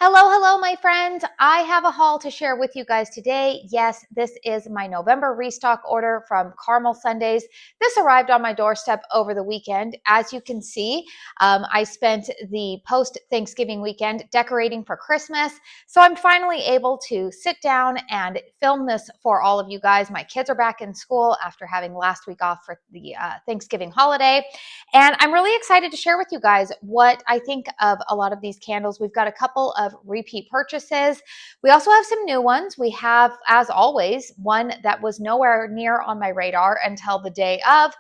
Hello, my friends. I have a haul to share with you guys today. Yes, this is my November restock order from Caramel Sundays. This arrived on my doorstep over the weekend. As you can see, I spent the post-Thanksgiving weekend decorating for Christmas. So I'm finally able to sit down and film this for all of you guys. My kids are back in school after having last week off for the Thanksgiving holiday. And I'm really excited to share with you guys what I think of a lot of these candles. We've got a couple of repeat purchases. We also have some new ones. We have, as always, one that was nowhere near on my radar until the day of.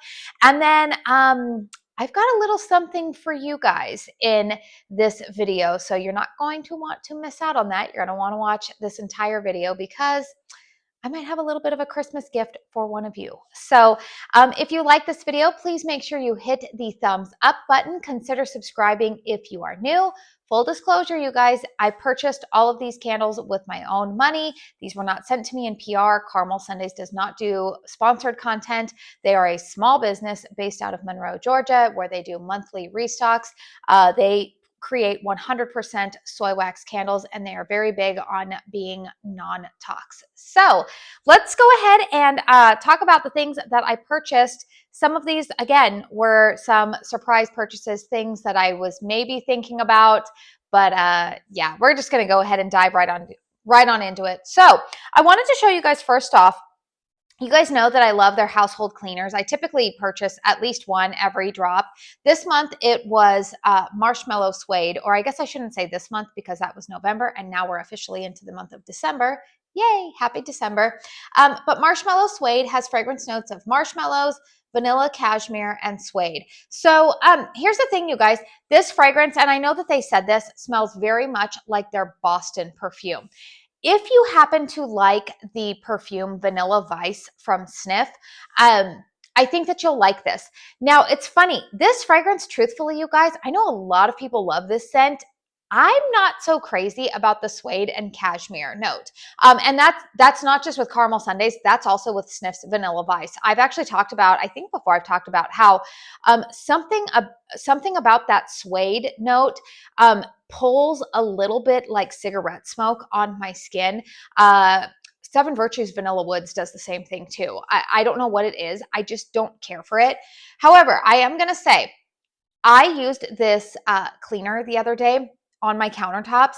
And then I've got a little something for you guys in this video. So you're not going to want to miss out on that. You're going to want to watch this entire video because I might have a little bit of a Christmas gift for one of you. So if you like this video, please make sure you hit the thumbs up button. Consider subscribing if you are new. Full disclosure, you guys, I purchased all of these candles with my own money. These were not sent to me in PR. Caramel Sundays does not do sponsored content. They are a small business based out of Monroe, Georgia, where they do monthly restocks. They create 100% soy wax candles, and they are very big on being non-tox. So let's go ahead and talk about the things that I purchased. Some of these, again, were some surprise purchases, things that I was maybe thinking about, but yeah, we're just going to go ahead and dive right on into it. So I wanted to show you guys first off. You guys know that I love their household cleaners. I typically purchase at least one every drop. This month it was Marshmallow Suede, or I guess I shouldn't say this month because that was November, and now we're officially into the month of December. Yay, happy December. But Marshmallow Suede has fragrance notes of marshmallows, vanilla, cashmere, and suede. So here's the thing, you guys. This fragrance, and I know that they said this, smells very much like their Boston perfume. If you happen to like the perfume Vanilla Vice from Sniff, I think that you'll like this. Now, it's funny. This fragrance, truthfully, you guys, I know a lot of people love this scent. I'm not so crazy about the suede and cashmere note. And that's not just with Caramel Sundays. That's also with Sniff's Vanilla Vice. I've actually talked about, I think before I've talked about how something about that suede note pulls a little bit like cigarette smoke on my skin. Seven Virtues Vanilla Woods does the same thing too. I don't know what it is. I just don't care for it. However, I am going to say, I used this cleaner the other day on my countertops.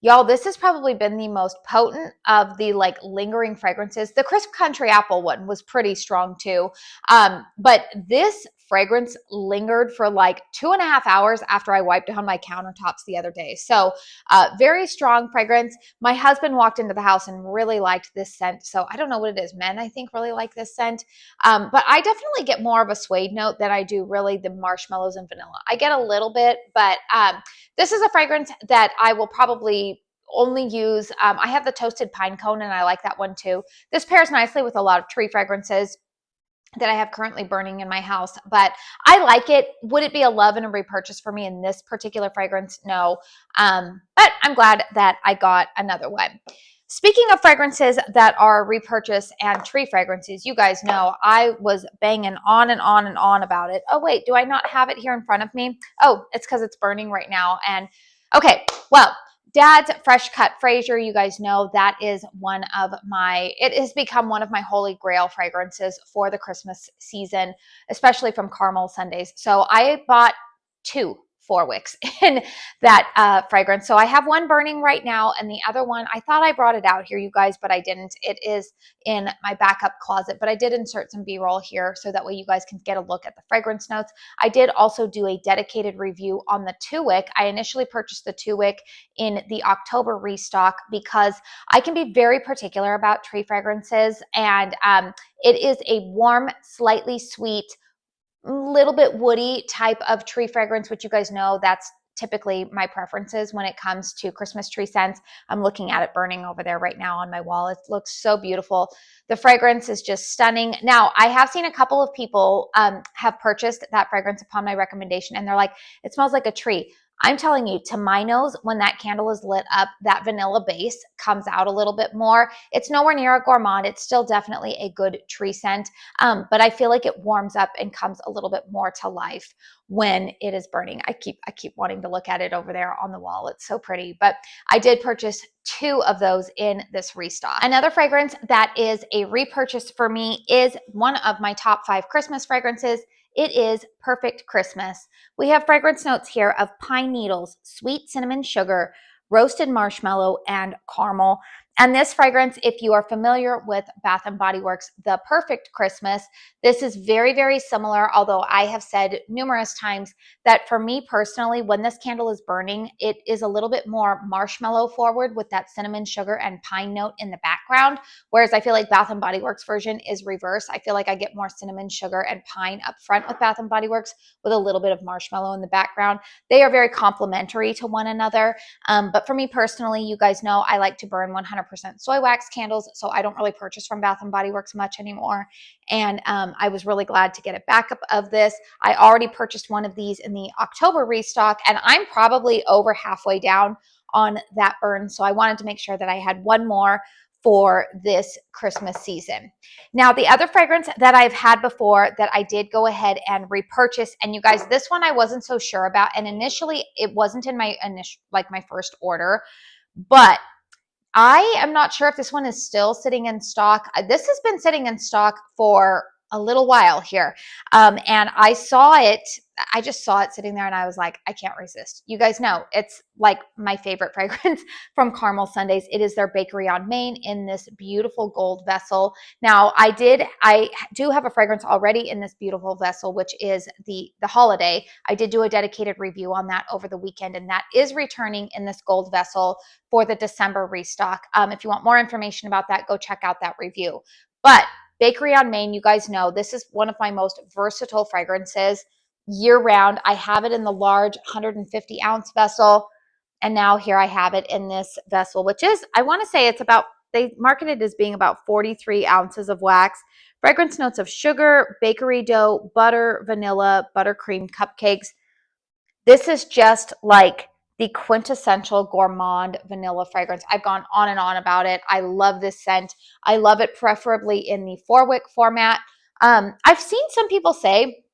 Y'all, this has probably been the most potent of the like lingering fragrances. The Crisp Country Apple one was pretty strong too. But this fragrance lingered for like 2.5 hours after I wiped down my countertops the other day. So very strong fragrance. My husband walked into the house and really liked this scent. So I don't know what it is. Men, I think, really like this scent. But I definitely get more of a suede note than I do really the marshmallows and vanilla. I get a little bit, but this is a fragrance that I will probably only use. I have the Toasted Pine Cone, and I like that one too. This pairs nicely with a lot of tree fragrances that I have currently burning in my house, but I like it. Would it be a love and a repurchase for me in this particular fragrance? No, but I'm glad that I got another one. Speaking of fragrances that are repurchase and tree fragrances, you guys know I was banging on and on and on about it. Oh, wait, do I not have it here in front of me? Oh, it's because it's burning right now. And okay, well, Dad's Fresh Cut Fraser, you guys know that is it has become one of my holy grail fragrances for the Christmas season, especially from Caramel Sundays. So I bought 2 wicks in that fragrance. So I have one burning right now, and the other one, I thought I brought it out here, you guys, but I didn't. It is in my backup closet, but I did insert some B-roll here so that way you guys can get a look at the fragrance notes. I did also do a dedicated review on the 2-wick. I initially purchased the 2-wick in the October restock because I can be very particular about tree fragrances, and it is a warm, slightly sweet, little bit woody type of tree fragrance, which you guys know that's typically my preferences when it comes to Christmas tree scents. I'm looking at it burning over there right now on my wall. It looks so beautiful. The fragrance is just stunning. Now, I have seen a couple of people have purchased that fragrance upon my recommendation, and they're like, it smells like a tree. I'm telling you, to my nose, when that candle is lit up, that vanilla base comes out a little bit more. It's nowhere near a gourmand. It's still definitely a good tree scent, but I feel like it warms up and comes a little bit more to life when it is burning. I keep wanting to look at it over there on the wall. It's so pretty. But I did purchase 2 of those in this restock. Another fragrance that is a repurchase for me is one of my top 5 Christmas fragrances. It is Perfect Christmas. We have fragrance notes here of pine needles, sweet cinnamon sugar, roasted marshmallow, and caramel. And this fragrance, if you are familiar with Bath & Body Works, The Perfect Christmas, this is very, very similar, although I have said numerous times that for me personally, when this candle is burning, it is a little bit more marshmallow forward with that cinnamon sugar and pine note in the background, whereas I feel like Bath & Body Works version is reverse. I feel like I get more cinnamon sugar and pine up front with Bath & Body Works with a little bit of marshmallow in the background. They are very complementary to one another, but for me personally, you guys know I like to burn 100% soy wax candles, so I don't really purchase from Bath & Body Works much anymore. And I was really glad to get a backup of this. I already purchased one of these in the October restock, and I'm probably over halfway down on that burn. So I wanted to make sure that I had one more for this Christmas season. Now, the other fragrance that I've had before that I did go ahead and repurchase, and you guys, this one I wasn't so sure about, and initially it wasn't in my my first order, but I am not sure if this one is still sitting in stock. This has been sitting in stock for a little while here. And I saw it, I just saw it sitting there and I was like, I can't resist. You guys know it's like my favorite fragrance from Caramel Sundays. It is their Bakery on Main in this beautiful gold vessel. Now I do have a fragrance already in this beautiful vessel, which is the Holiday. I did do a dedicated review on that over the weekend, and that is returning in this gold vessel for the December restock. If you want more information about that, go check out that review. But Bakery on Main, you guys know, this is one of my most versatile fragrances year round. I have it in the large 150 ounce vessel. And now here I have it in this vessel, which is, I want to say it's about, they market it as being about 43 ounces of wax. Fragrance notes of sugar, bakery dough, butter, vanilla, buttercream cupcakes. This is just like the quintessential gourmand vanilla fragrance. I've gone on and on about it. I love this scent. I love it preferably in the 4-wick format. I've seen some people say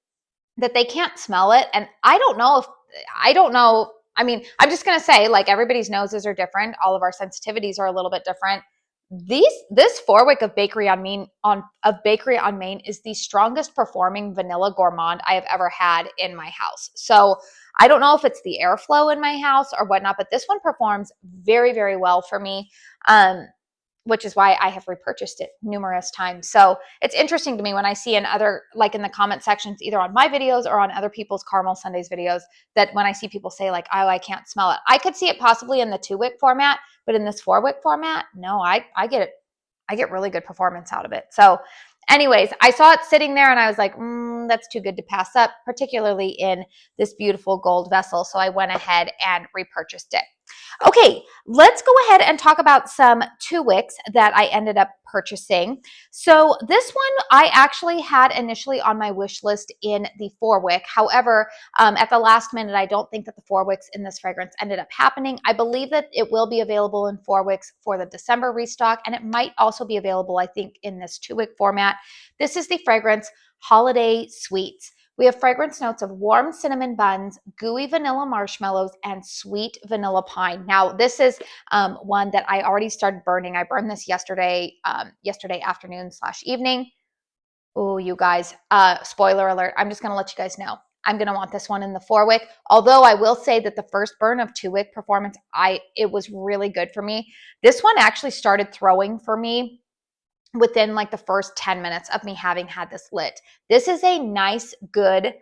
that they can't smell it, and I don't know. I mean, I'm just going to say, like, everybody's noses are different. All of our sensitivities are a little bit different. This 4-wick of Bakery on Main is the strongest performing vanilla gourmand I have ever had in my house. So I don't know if it's the airflow in my house or whatnot, but this one performs very, very well for me, which is why I have repurchased it numerous times. So it's interesting to me when I see in other, like in the comment sections, either on my videos or on other people's Caramel Sundays videos, that when I see people say like, oh, I can't smell it. I could see it possibly in the 2-wick format, but in this 4-wick format, no, I get it. I get really good performance out of it. So anyways, I saw it sitting there and I was like, that's too good to pass up, particularly in this beautiful gold vessel. So I went ahead and repurchased it. Okay, let's go ahead and talk about some 2-wicks that I ended up purchasing. So this one I actually had initially on my wish list in the 4-wick. However, at the last minute, I don't think that the 4-wicks in this fragrance ended up happening. I believe that it will be available in 4-wicks for the December restock, and it might also be available, I think, in this 2-wick format. This is the fragrance Holiday Sweets. We have fragrance notes of warm cinnamon buns, gooey vanilla marshmallows, and sweet vanilla pine. Now, this is one that I already started burning. I burned this yesterday afternoon / evening. Oh, you guys, spoiler alert. I'm just going to let you guys know. I'm going to want this one in the 4-wick. Although I will say that the first burn of 2-wick performance, it was really good for me. This one actually started throwing for me within like the first 10 minutes of me having had this lit. This is a nice, good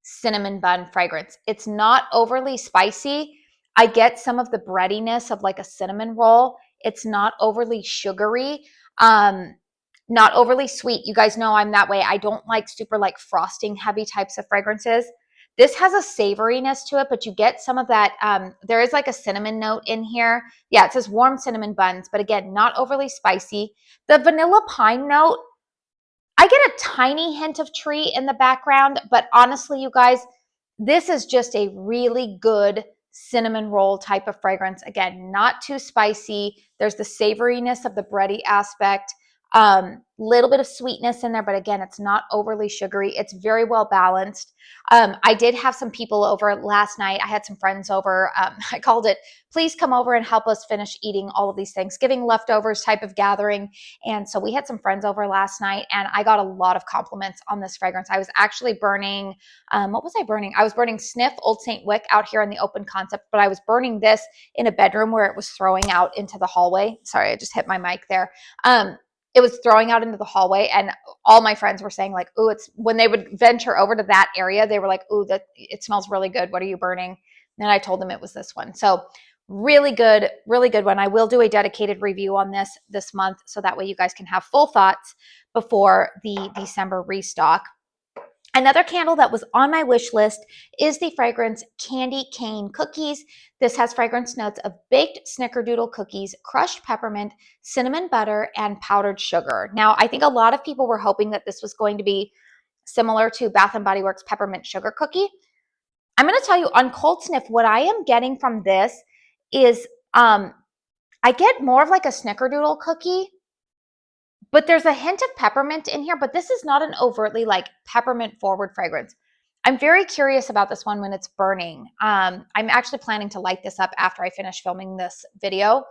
cinnamon bun fragrance. It's not overly spicy. I get some of the breadiness of like a cinnamon roll. It's not overly sugary, not overly sweet. You guys know I'm that way. I don't like super like frosting heavy types of fragrances. This has a savoriness to it, but you get some of that. There is like a cinnamon note in here. Yeah, it says warm cinnamon buns, but again, not overly spicy. The vanilla pine note, I get a tiny hint of tree in the background, but honestly, you guys, this is just a really good cinnamon roll type of fragrance. Again, not too spicy. There's the savoriness of the bready aspect. Little bit of sweetness in there, but again, it's not overly sugary. It's very well balanced. I did have some people over last night. I had some friends over. I called it, please come over and help us finish eating all of these Thanksgiving leftovers type of gathering. And so we had some friends over last night, and I got a lot of compliments on this fragrance. I was actually burning, what was I burning? I was burning Sniff Old St. Wick out here in the open concept, but I was burning this in a bedroom where it was throwing out into the hallway. Sorry, I just hit my mic there. It was throwing out into the hallway, and all my friends were saying like, "Ooh, it's," when they would venture over to that area, they were like, "Ooh, that it smells really good. What are you burning?" And I told them it was this one. So really good one. I will do a dedicated review on this month, so that way you guys can have full thoughts before the December restock. Another candle that was on my wish list is the fragrance Candy Cane Cookies. This has fragrance notes of baked snickerdoodle cookies, crushed peppermint, cinnamon butter, and powdered sugar. Now, I think a lot of people were hoping that this was going to be similar to Bath & Body Works Peppermint Sugar Cookie. I'm going to tell you on cold sniff, what I am getting from this is I get more of like a snickerdoodle cookie, but there's a hint of peppermint in here, but this is not an overtly like peppermint forward fragrance. I'm very curious about this one when it's burning. I'm actually planning to light this up after I finish filming this video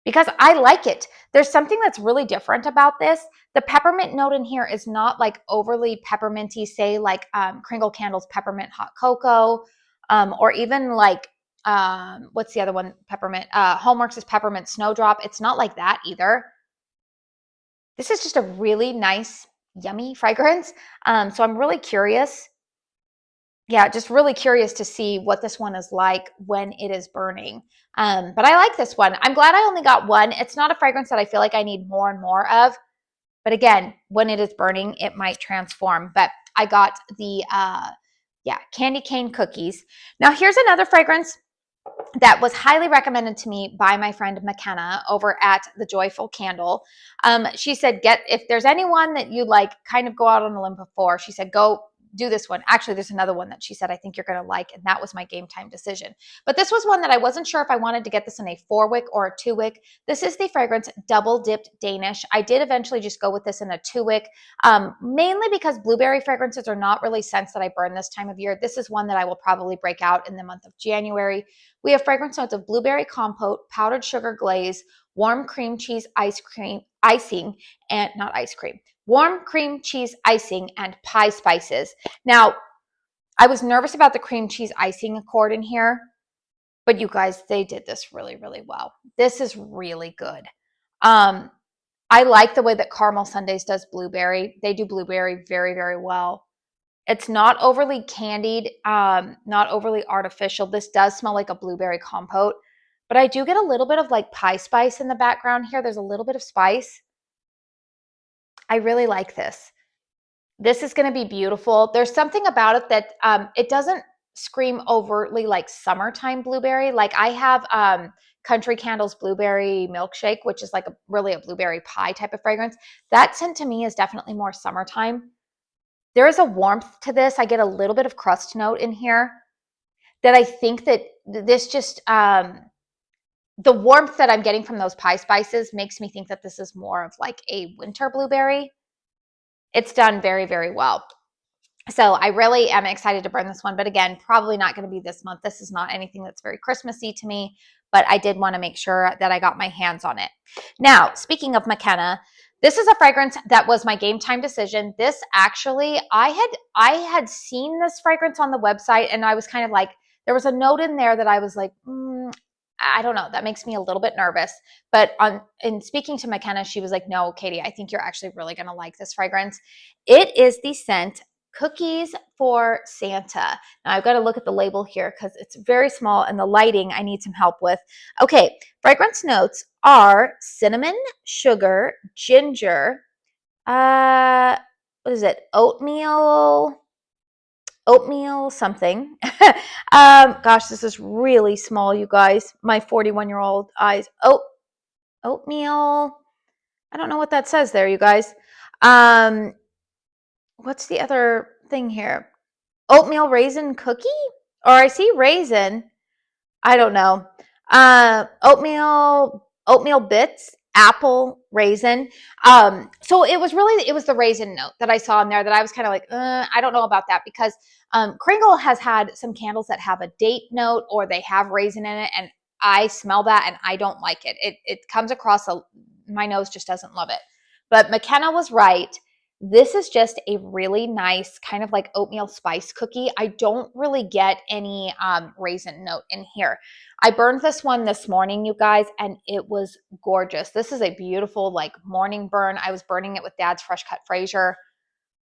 because I like it. There's something that's really different about this. The peppermint note in here is not like overly pepperminty, say like Kringle Candles Peppermint Hot Cocoa, or even like, what's the other one? Peppermint, Hallmark's is Peppermint Snowdrop. It's not like that either. This is just a really nice, yummy fragrance. So I'm really curious. Yeah, just really curious to see what this one is like when it is burning. But I like this one. I'm glad I only got one. It's not a fragrance that I feel like I need more and more of. But again, when it is burning, it might transform. But I got the, Candy Cane Cookies. Now, here's another fragrance that was highly recommended to me by my friend McKenna over at The Joyful Candle. She said, if there's anyone that you like kind of go out on a limb for, she said, go do this one. Actually, there's another one that she said, I think you're going to like, and that was my game time decision. But this was one that I wasn't sure if I wanted to get this in a 4-wick or a 2-wick. This is the fragrance Double Dipped Danish. I did eventually just go with this in a 2-wick, mainly because blueberry fragrances are not really scents that I burn this time of year. This is one that I will probably break out in the month of January. We have fragrance notes of blueberry compote, powdered sugar glaze, warm cream cheese icing, and not ice cream, warm cream cheese icing, and pie spices. Now, I was nervous about the cream cheese icing accord in here, but you guys, they did this really, really well. This is really good. I like the way that Caramel Sundays does blueberry. They do blueberry very, very well. It's not overly candied, not overly artificial. This does smell like a blueberry compote, but I do get a little bit of like pie spice in the background here. There's a little bit of spice. I really like this. This is going to be beautiful. There's something about it that it doesn't scream overtly like summertime blueberry. Like I have Country Candles Blueberry Milkshake, which is like really a blueberry pie type of fragrance. That scent to me is definitely more summertime. There is a warmth to this. I get a little bit of crust note in here that I think that this just, the warmth that I'm getting from those pie spices makes me think that this is more of like a winter blueberry. It's done very, very well. So I really am excited to burn this one. But again, probably not going to be this month. This is not anything that's very Christmassy to me, but I did want to make sure that I got my hands on it. Now, speaking of McKenna, this is a fragrance that was my game time decision. This actually, I had seen this fragrance on the website, and I was kind of like, there was a note in there that I was like, I don't know, that makes me a little bit nervous. But in speaking to McKenna, she was like, no, Katie, I think you're actually really going to like this fragrance. It is the scent Cookies for Santa. Now I've got to look at the label here because it's very small and the lighting I need some help with. Okay, fragrance notes are cinnamon, sugar, ginger, what is it? Oatmeal something. Gosh, this is really small, you guys. My 41-year-old eyes. Oatmeal. I don't know what that says there, you guys. What's the other thing here? Oatmeal raisin cookie? Or I see raisin. I don't know. Oatmeal bits, apple, raisin. So it was the raisin note that I saw in there that I was kind of like, I don't know about that, because Kringle has had some candles that have a date note or they have raisin in it, and I smell that and I don't like it. It comes across my nose just doesn't love it. But McKenna was right. This is just a really nice kind of like oatmeal spice cookie. I don't really get any raisin note in here. I burned this one this morning, you guys, and it was gorgeous. This is a beautiful like morning burn. I was burning it with Dad's fresh cut Fraser.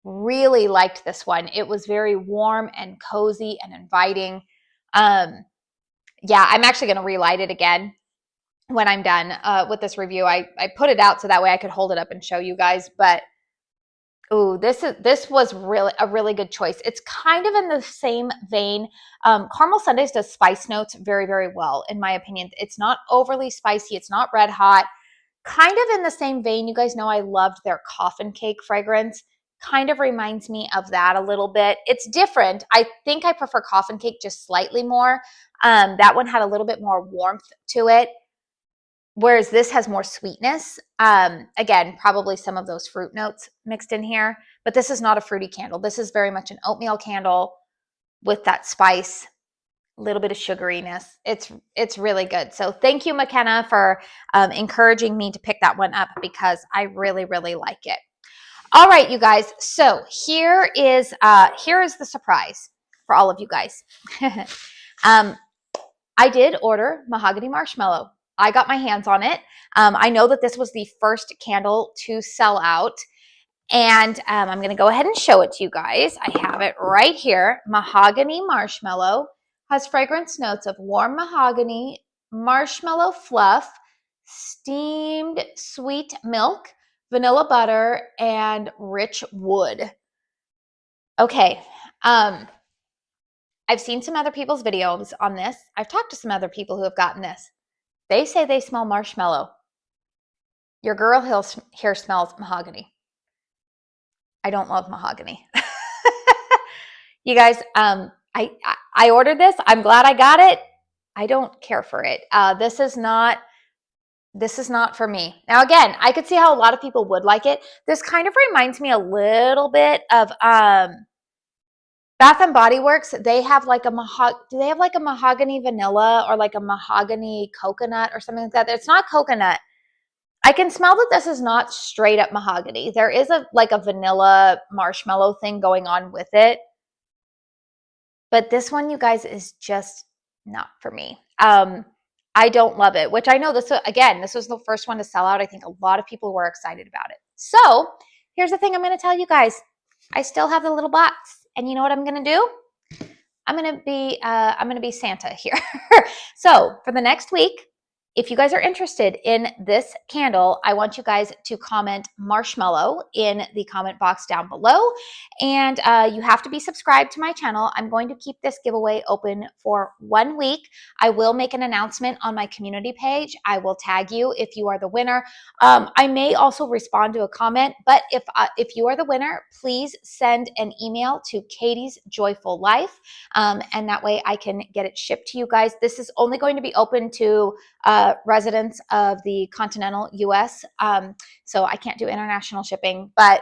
Really liked this one. It was very warm and cozy and inviting. Yeah, I'm actually going to relight it again when I'm done with this review. I put it out so that way I could hold it up and show you guys, but ooh, this was really a really good choice. It's kind of in the same vein. Caramel Sundays does spice notes very, very well, in my opinion. It's not overly spicy. It's not red hot. Kind of in the same vein. You guys know I loved their coffin cake fragrance. Kind of reminds me of that a little bit. It's different. I think I prefer coffin cake just slightly more. That one had a little bit more warmth to it, whereas this has more sweetness. Again, probably some of those fruit notes mixed in here, but this is not a fruity candle. This is very much an oatmeal candle with that spice, a little bit of sugariness. It's really good. So thank you, McKenna, for encouraging me to pick that one up, because I really, really like it. All right, you guys. So here is the surprise for all of you guys. I did order Mahogany Marshmallow. I got my hands on it. I know that this was the first candle to sell out, and I'm going to go ahead and show it to you guys. I have it right here. Mahogany Marshmallow has fragrance notes of warm mahogany, marshmallow fluff, steamed sweet milk, vanilla butter, and rich wood. Okay. I've seen some other people's videos on this. I've talked to some other people who have gotten this. They say they smell marshmallow. Your girl here smells mahogany. I don't love mahogany. You guys, I ordered this. I'm glad I got it. I don't care for it. This is not for me. Now, again, I could see how a lot of people would like it. This kind of reminds me a little bit of Bath and Body Works. They have like do they have like a mahogany vanilla or like a mahogany coconut or something like that? It's not coconut. I can smell that this is not straight up mahogany. There is a vanilla marshmallow thing going on with it. But this one, you guys, is just not for me. I don't love it, which I know this was the first one to sell out. I think a lot of people were excited about it. So here's the thing I'm going to tell you guys. I still have the little box, and you know what I'm going to do? I'm going to be Santa here. So for the next week, if you guys are interested in this candle, I want you guys to comment marshmallow in the comment box down below. And you have to be subscribed to my channel. I'm going to keep this giveaway open for 1 week. I will make an announcement on my community page. I will tag you if you are the winner. I may also respond to a comment, but if you are the winner, please send an email to Katie's Joyful Life, and that way I can get it shipped to you guys. This is only going to be open to residents of the continental US. So I can't do international shipping, but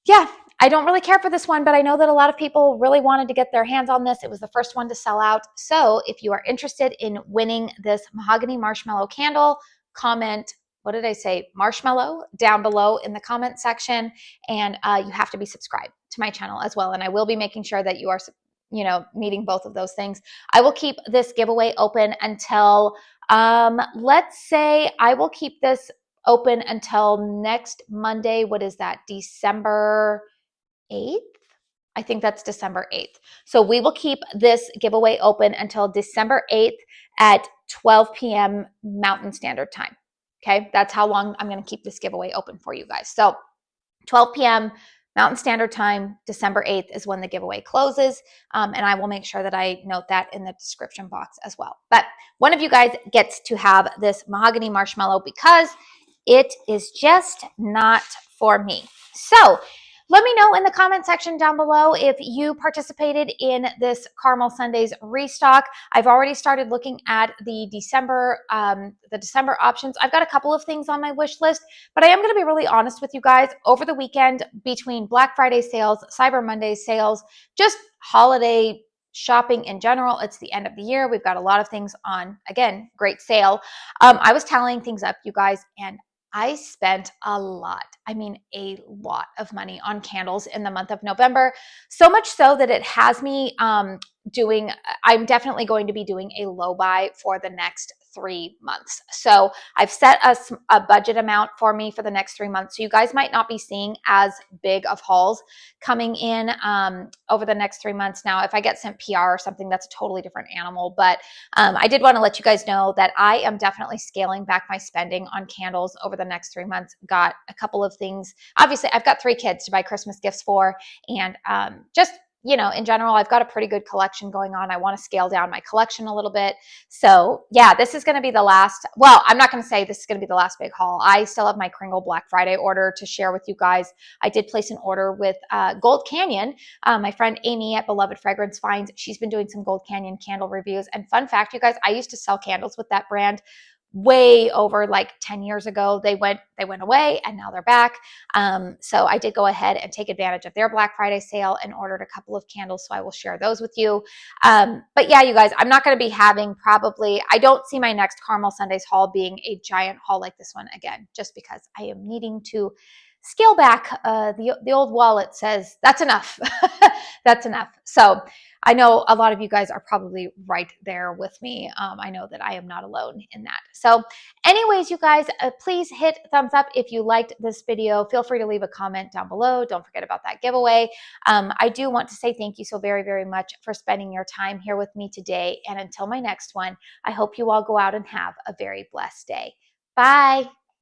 yeah, I don't really care for this one, but I know that a lot of people really wanted to get their hands on this. It was the first one to sell out. So if you are interested in winning this Mahogany Marshmallow candle, comment, what did I say? Marshmallow down below in the comment section. And you have to be subscribed to my channel as well. And I will be making sure that you are, meeting both of those things. I will keep this giveaway open until, let's say I will keep this open until next Monday. What is that? December 8th? I think that's December 8th. So we will keep this giveaway open until December 8th at 12 p.m. Mountain Standard Time. Okay, that's how long I'm going to keep this giveaway open for you guys. So 12 p.m. Mountain Standard Time, December 8th is when the giveaway closes. And I will make sure that I note that in the description box as well. But one of you guys gets to have this Mahogany Marshmallow because it is just not for me. So let me know in the comment section down below if you participated in this Caramel Sundays restock. I've already started looking at the December options. I've got a couple of things on my wish list, but I am going to be really honest with you guys. Over the weekend, between Black Friday sales, Cyber Monday sales, just holiday shopping in general, it's the end of the year. We've got a lot of things on, again, great sale. I was tallying things up, you guys, and I spent a lot, I mean, a lot of money on candles in the month of November. So much so that it has me I'm definitely going to be doing a low buy for the next 3 months. So I've set a budget amount for me for the next 3 months. So you guys might not be seeing as big of hauls coming in over the next 3 months. Now, if I get sent PR or something, that's a totally different animal. But I did want to let you guys know that I am definitely scaling back my spending on candles over the next 3 months. Got a couple of things. Obviously, I've got 3 kids to buy Christmas gifts for, and just, you know, in general, I've got a pretty good collection going on. I want to scale down my collection a little bit. So yeah, this is going to be the last, well, I'm not going to say this is going to be the last big haul. I still have my Kringle Black Friday order to share with you guys. I did place an order with Gold Canyon. My friend Amy at Beloved Fragrance Finds, she's been doing some Gold Canyon candle reviews. And fun fact, you guys, I used to sell candles with that brand way over like 10 years ago. They went away and now they're back. So I did go ahead and take advantage of their Black Friday sale and ordered a couple of candles. So I will share those with you. But yeah, you guys, I'm not going to be having I don't see my next Caramel Sundays haul being a giant haul like this one again, just because I am needing to scale back. The old wallet says that's enough. That's enough. So I know a lot of you guys are probably right there with me. I know that I am not alone in that. So anyways, you guys, please hit thumbs up if you liked this video. Feel free to leave a comment down below. Don't forget about that giveaway. I do want to say thank you so very, very much for spending your time here with me today. And until my next one, I hope you all go out and have a very blessed day. Bye.